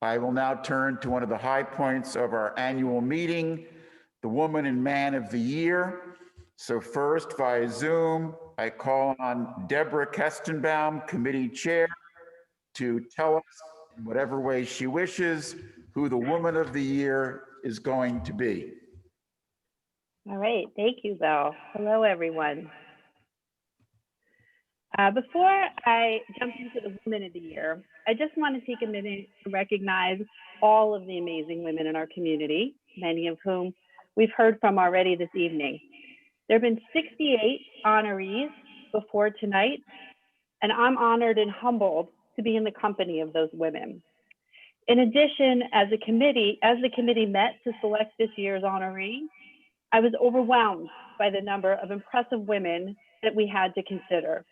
I will now turn to one of the high points of our annual meeting, the Woman and Man of the Year. So first, via Zoom, I call on Deborah Kestenbaum, Committee Chair, to tell us in whatever way she wishes who the Woman of the Year is going to be. All right, thank you, Bill. Hello, everyone. Before I jump into the Woman of the Year, I just want to take a minute to recognize all of the amazing women in our community, many of whom we've heard from already this evening. There have been 68 honorees before tonight, and I'm honored and humbled to be in the company of those women. In addition, as the committee met to select this year's honoree, I was overwhelmed by the number of impressive women that we had to consider.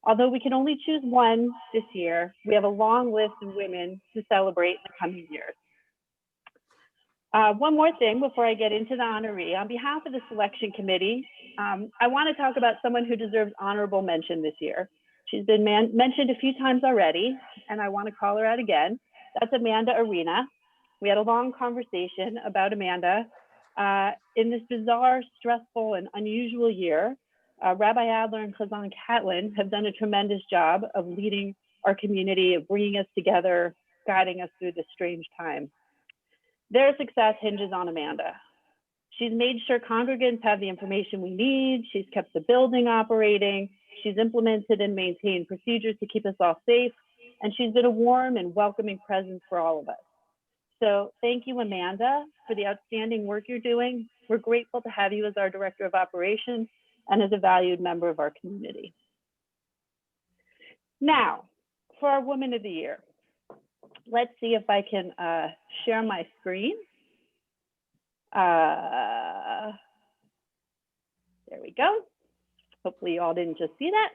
Although we can only choose one this year, we have a long list of women to celebrate in the coming years. One more thing before I get into the honoree. On behalf of the selection committee, I want to talk about someone who deserves honorable mention this year. She's been mentioned a few times already, and I want to call her out again. That's Amanda Arena. We had a long conversation about Amanda. In this bizarre, stressful, and unusual year, Rabbi Adler and Chazan Catlin have done a tremendous job of leading our community, of bringing us together, guiding us through this strange time. Their success hinges on Amanda. She's made sure congregants have the information we need. She's kept the building operating. She's implemented and maintained procedures to keep us all safe. And she's been a warm and welcoming presence for all of us. So thank you, Amanda, for the outstanding work you're doing. We're grateful to have you as our Director of Operations and as a valued member of our community. Now, for our Woman of the Year. Let's see if I can share my screen. There we go. Hopefully you all didn't just see that.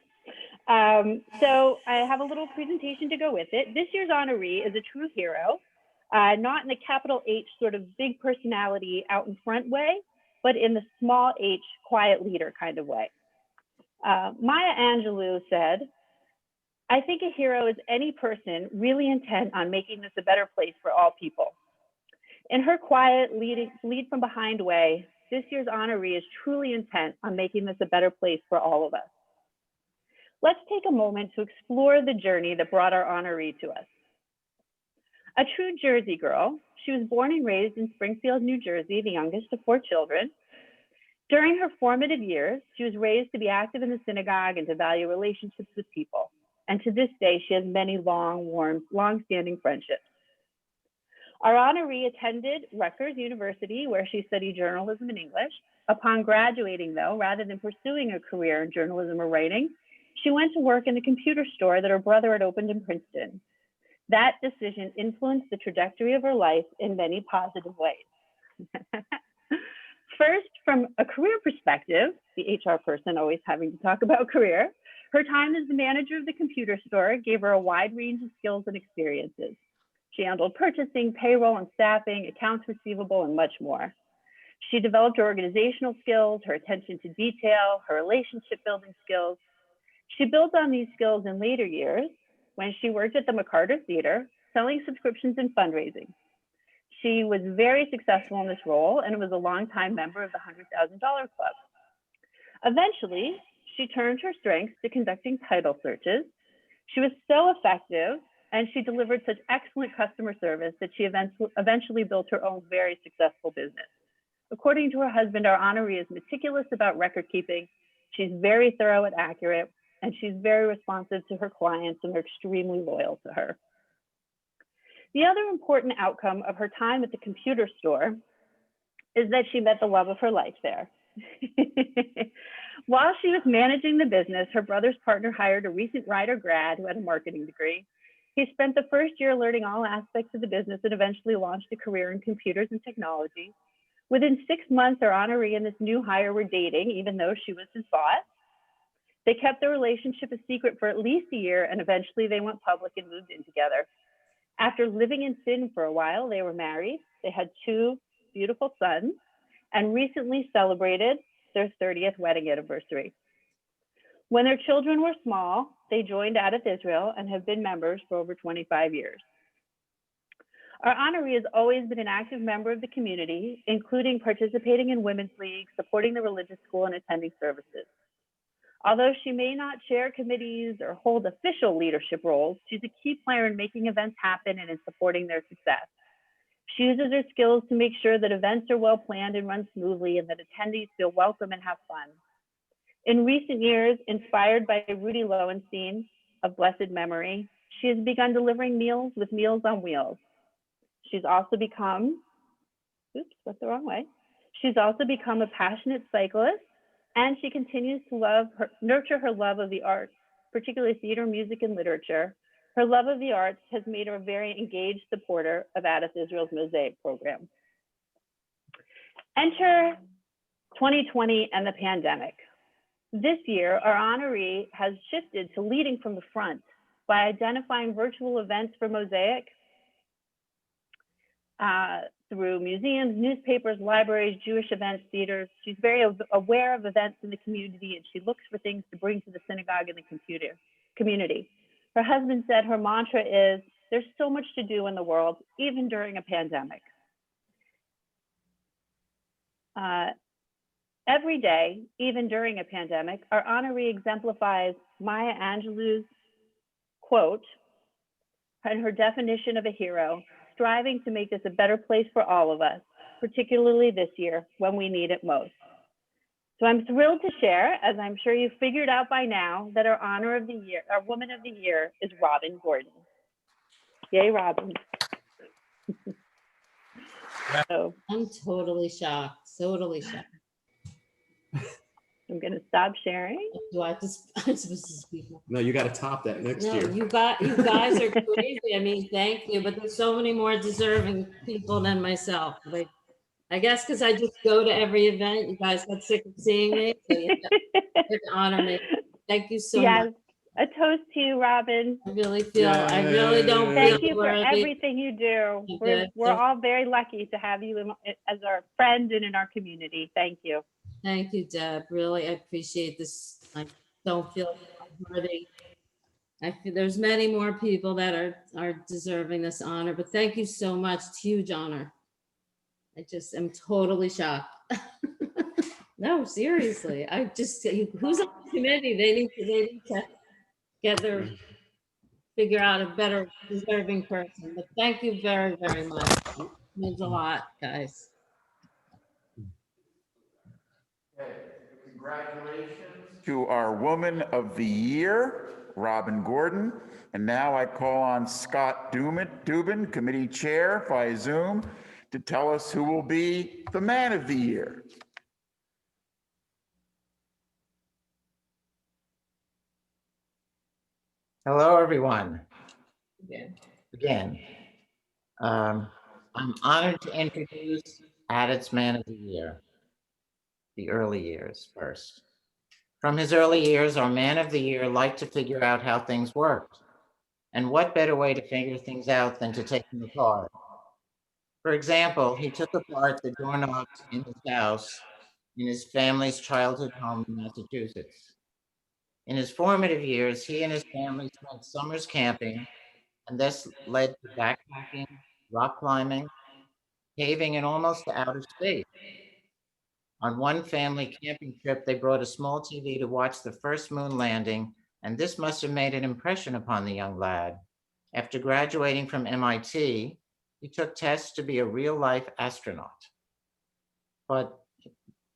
So I have a little presentation to go with it. This year's honoree is a true hero, not in the capital H sort of big personality out in front way, but in the small H quiet leader kind of way. Maya Angelou said, "I think a hero is any person really intent on making this a better place for all people." In her quiet lead from behind way, this year's honoree is truly intent on making this a better place for all of us. Let's take a moment to explore the journey that brought our honoree to us. A true Jersey girl, she was born and raised in Springfield, New Jersey, the youngest of 4 children. During her formative years, she was raised to be active in the synagogue and to value relationships with people. And to this day, she has many long-standing friendships. Our honoree attended Rutgers University, where she studied journalism and English. Upon graduating, though, rather than pursuing a career in journalism or writing, she went to work in the computer store that her brother had opened in Princeton. That decision influenced the trajectory of her life in many positive ways. First, from a career perspective, the HR person always having to talk about career, her time as the manager of the computer store gave her a wide range of skills and experiences. She handled purchasing, payroll and staffing, accounts receivable, and much more. She developed her organizational skills, her attention to detail, her relationship building skills. She built on these skills in later years when she worked at the McCarter Theater, selling subscriptions and fundraising. She was very successful in this role and was a longtime member of the $100,000 Club. Eventually, she turned her strengths to conducting title searches. She was so effective and she delivered such excellent customer service that she eventually built her own very successful business. According to her husband, our honoree is meticulous about record keeping. She's very thorough and accurate, and she's very responsive to her clients and they're extremely loyal to her. The other important outcome of her time at the computer store is that she met the love of her life there. While she was managing the business, her brother's partner hired a recent writer grad who had a marketing degree. He spent the first year learning all aspects of the business and eventually launched a career in computers and technology. Within 6 months, our honoree and this new hire were dating, even though she was his boss. They kept their relationship a secret for at least a year, and eventually they went public and moved in together. After living in sin for a while, they were married. They had 2 beautiful sons and recently celebrated their 30th wedding anniversary. When their children were small, they joined Adath Israel and have been members for over 25 years. Our honoree has always been an active member of the community, including participating in women's leagues, supporting the religious school, and attending services. Although she may not chair committees or hold official leadership roles, she's a key player in making events happen and in supporting their success. She uses her skills to make sure that events are well planned and run smoothly and that attendees feel welcome and have fun. In recent years, inspired by Rudy Lowenstein of blessed memory, she has begun delivering meals with Meals on Wheels. She's also become, She's also become a passionate cyclist, and she continues to nurture her love of the arts, particularly theater, music, and literature. Her love of the arts has made her a very engaged supporter of Adath Israel's Mosaic program. Enter 2020 and the pandemic. This year, our honoree has shifted to leading from the front by identifying virtual events for Mosaic through museums, newspapers, libraries, Jewish events, theaters. She's very aware of events in the community, and she looks for things to bring to the synagogue and the community. Her husband said her mantra is, there's so much to do in the world, even during a pandemic. Every day, even during a pandemic, our honoree exemplifies Maya Angelou's quote and her definition of a hero, striving to make this a better place for all of us, particularly this year when we need it most. So I'm thrilled to share, as I'm sure you've figured out by now, that our honor of the year, our woman of the year is Robin Gordon. Yay, Robin. So I'm totally shocked, totally shocked. I'm gonna stop sharing. Do I have to, I'm supposed to speak now? No, you got to top that next No, year. you guys are crazy. I mean, thank you, but there's so many more deserving people than myself. Like, I guess because I just go to every event. You guys got sick of seeing me, so you have to honor me. Thank you so Yes, much. a toast to you, Robin. I really don't Thank feel you for worthy. everything you do. We're all very lucky to have you as our friend and in our community. Thank you. Thank you, Deb. Really, I appreciate this. I don't feel worthy. I feel there's many more people that are deserving this honor, but thank you so much. It's a huge honor. I just am totally shocked. No, seriously. I just, who's on the committee? They need to figure out a better deserving person. But thank you very, very much. It means a lot, guys. Congratulations to our Woman of the Year, Robin Gordon. And now I call on Scott Dubin, Committee Chair via Zoom, to tell us who will be the Man of the Year. Hello, everyone. Again. I'm honored to introduce Adath's Man of the Year, the early years first. From his early years, our Man of the Year liked to figure out how things worked. And what better way to figure things out than to take them apart? For example, he took apart the doorknobs in his house in his family's childhood home in Massachusetts. In his formative years, he and his family spent summers camping, and this led to backpacking, rock climbing, caving, and almost to outer space. On one family camping trip, they brought a small TV to watch the first moon landing, and this must have made an impression upon the young lad. After graduating from MIT, he took tests to be a real-life astronaut. But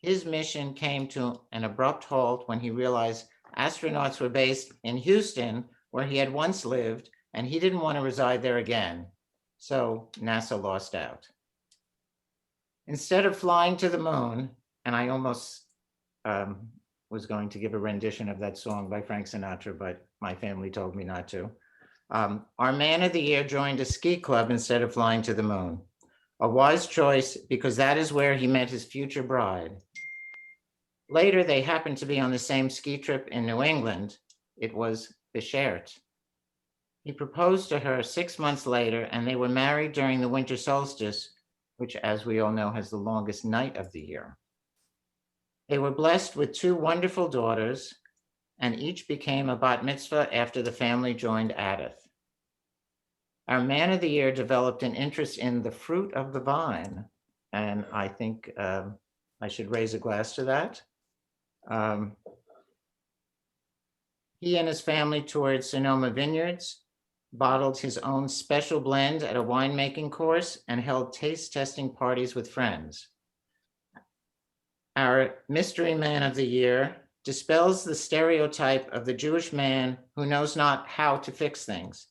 his mission came to an abrupt halt when he realized astronauts were based in Houston, where he had once lived, and he didn't want to reside there again. So NASA lost out. Instead of flying to the moon, and I almost was going to give a rendition of that song by Frank Sinatra, but my family told me not to. Our Man of the Year joined a ski club instead of flying to the moon. A wise choice, because that is where he met his future bride. Later, they happened to be on the same ski trip in New England. It was Beshert. He proposed to her 6 months later, and they were married during the winter solstice, which, as we all know, has the longest night of the year. They were blessed with 2 wonderful daughters, and each became a bat mitzvah after the family joined Adath. Our man of the year developed an interest in the fruit of the vine, and I think I should raise a glass to that. He and his family toured Sonoma Vineyards, bottled his own special blend at a winemaking course, and held taste testing parties with friends. Our mystery man of the year dispels the stereotype of the Jewish man who knows not how to fix things,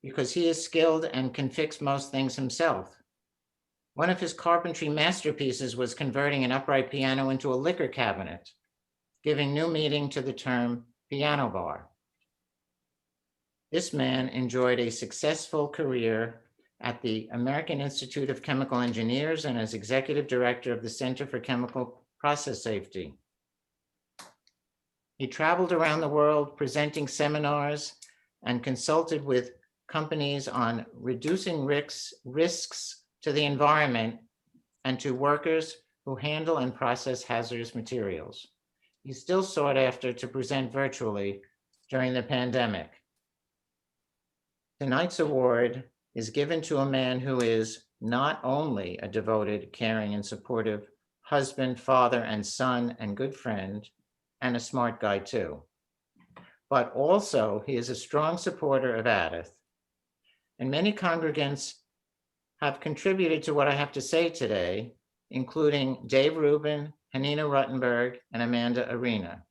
because he is skilled and can fix most things himself. One of his carpentry masterpieces was converting an upright piano into a liquor cabinet, giving new meaning to the term piano bar. This man enjoyed a successful career at the American Institute of Chemical Engineers and as executive director of the Center for Chemical Process Safety. He traveled around the world presenting seminars and consulted with companies on reducing risks to the environment and to workers who handle and process hazardous materials. He's still sought after to present virtually during the pandemic. Tonight's award is given to a man who is not only a devoted, caring, and supportive husband, father, and son, and good friend, and a smart guy too, but also he is a strong supporter of Adath. And many congregants have contributed to what I have to say today, including Dave Rubin, Hanina Ruttenberg, and Amanda Arena.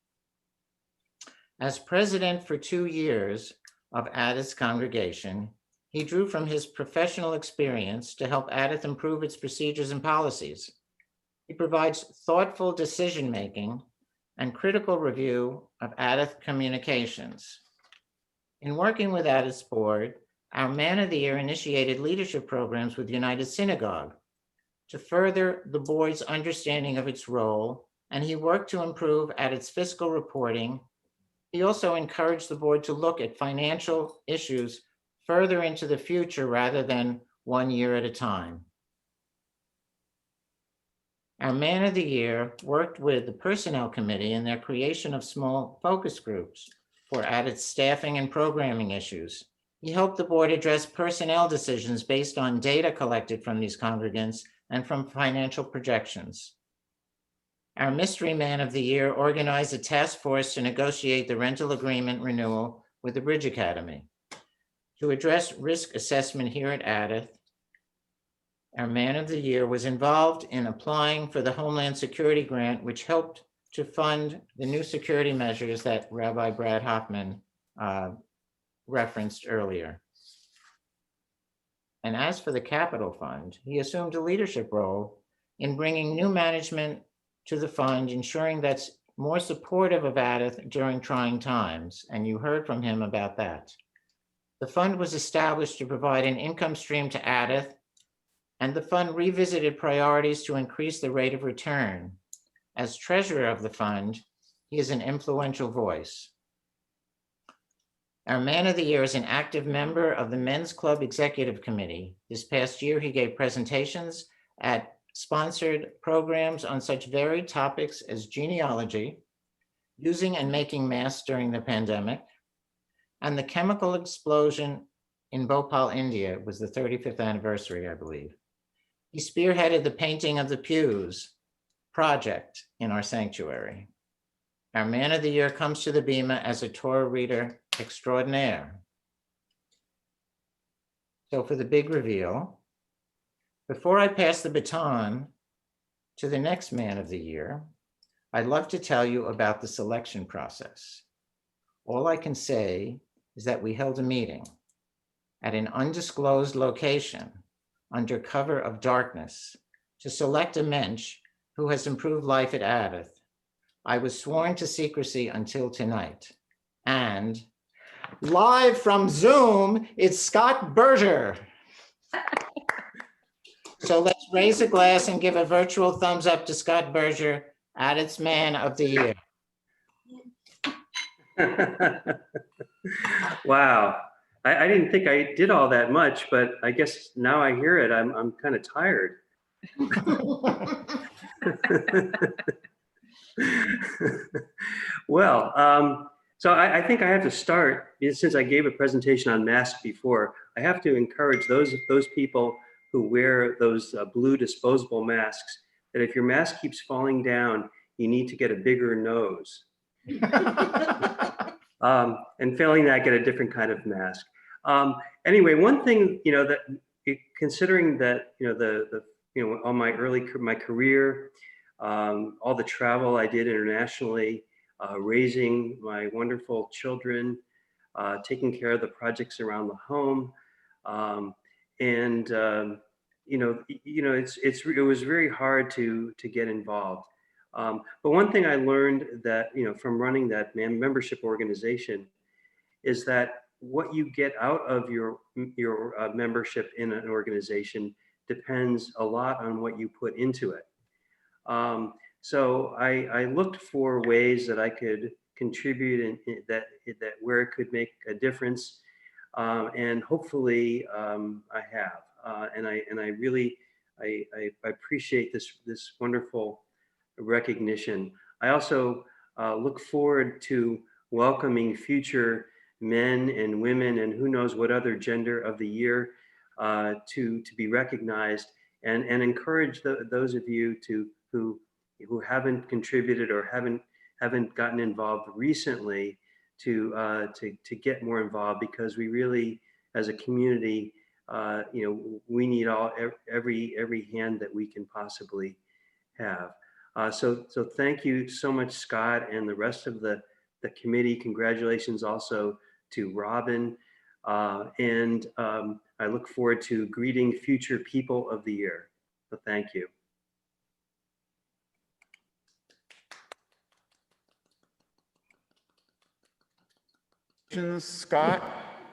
As president for 2 years of Adath's congregation, he drew from his professional experience to help Adath improve its procedures and policies. He provides thoughtful decision-making and critical review of Adath communications. In working with Adath's board, our Man of the Year initiated leadership programs with United Synagogue to further the board's understanding of its role, and he worked to improve Adath's fiscal reporting. He also encouraged the board to look at financial issues further into the future rather than 1 year at a time. Our Man of the Year worked with the Personnel Committee in their creation of small focus groups for Adath's staffing and programming issues. He helped the board address personnel decisions based on data collected from these congregants and from financial projections. Our Mystery Man of the Year organized a task force to negotiate the rental agreement renewal with the Bridge Academy. To address risk assessment here at Adath, our Man of the Year was involved in applying for the Homeland Security Grant, which helped to fund the new security measures that Rabbi Brad Hoffman referenced earlier. And as for the Capital Fund, he assumed a leadership role in bringing new management to the fund, ensuring that's more supportive of Adath during trying times, and you heard from him about that. The fund was established to provide an income stream to Adath, and the fund revisited priorities to increase the rate of return. As treasurer of the fund, he is an influential voice. Our Man of the Year is an active member of the Men's Club Executive Committee. This past year, he gave presentations at sponsored programs on such varied topics as genealogy, using and making masks during the pandemic, and the chemical explosion in Bhopal, India. Was the 35th anniversary, I believe. He spearheaded the painting of the pews project in our sanctuary. Our Man of the Year comes to the Bema as a Torah reader extraordinaire. So for the big reveal, before I pass the baton to the next Man of the Year, I'd love to tell you about the selection process. All I can say is that we held a meeting at an undisclosed location under cover of darkness to select a mensch who has improved life at Adath. I was sworn to secrecy until tonight. And live from Zoom, it's Scott Berger. So let's raise a glass and give a virtual thumbs up to Scott Berger, Adath's Man of the Year. Wow. I didn't think I did all that much, but I guess now I hear it, I'm kind of tired. Well, So I think I have to start, since I gave a presentation on masks before, I have to encourage those people who wear those blue disposable masks, that if your mask keeps falling down, you need to get a bigger nose. And failing that, get a different kind of mask. Anyway, one thing, that considering that, all my my career, all the travel I did internationally, raising my wonderful children, taking care of the projects around the home, and it was very hard to get involved. But one thing I learned that from running that membership organization is that what you get out of your membership in an organization depends a lot on what you put into it. So I looked for ways that I could contribute and that where it could make a difference, and hopefully I have. And I really appreciate this wonderful recognition. I also look forward to welcoming future men and women and who knows what other gender of the year to be recognized, and encourage those of you who haven't contributed or haven't gotten involved recently to get more involved, because we really, as a community, we need every hand that we can possibly have. So thank you so much, Scott, and the rest of the committee. Congratulations also to Robin, and I look forward to greeting future people of the year. So thank you. Scott?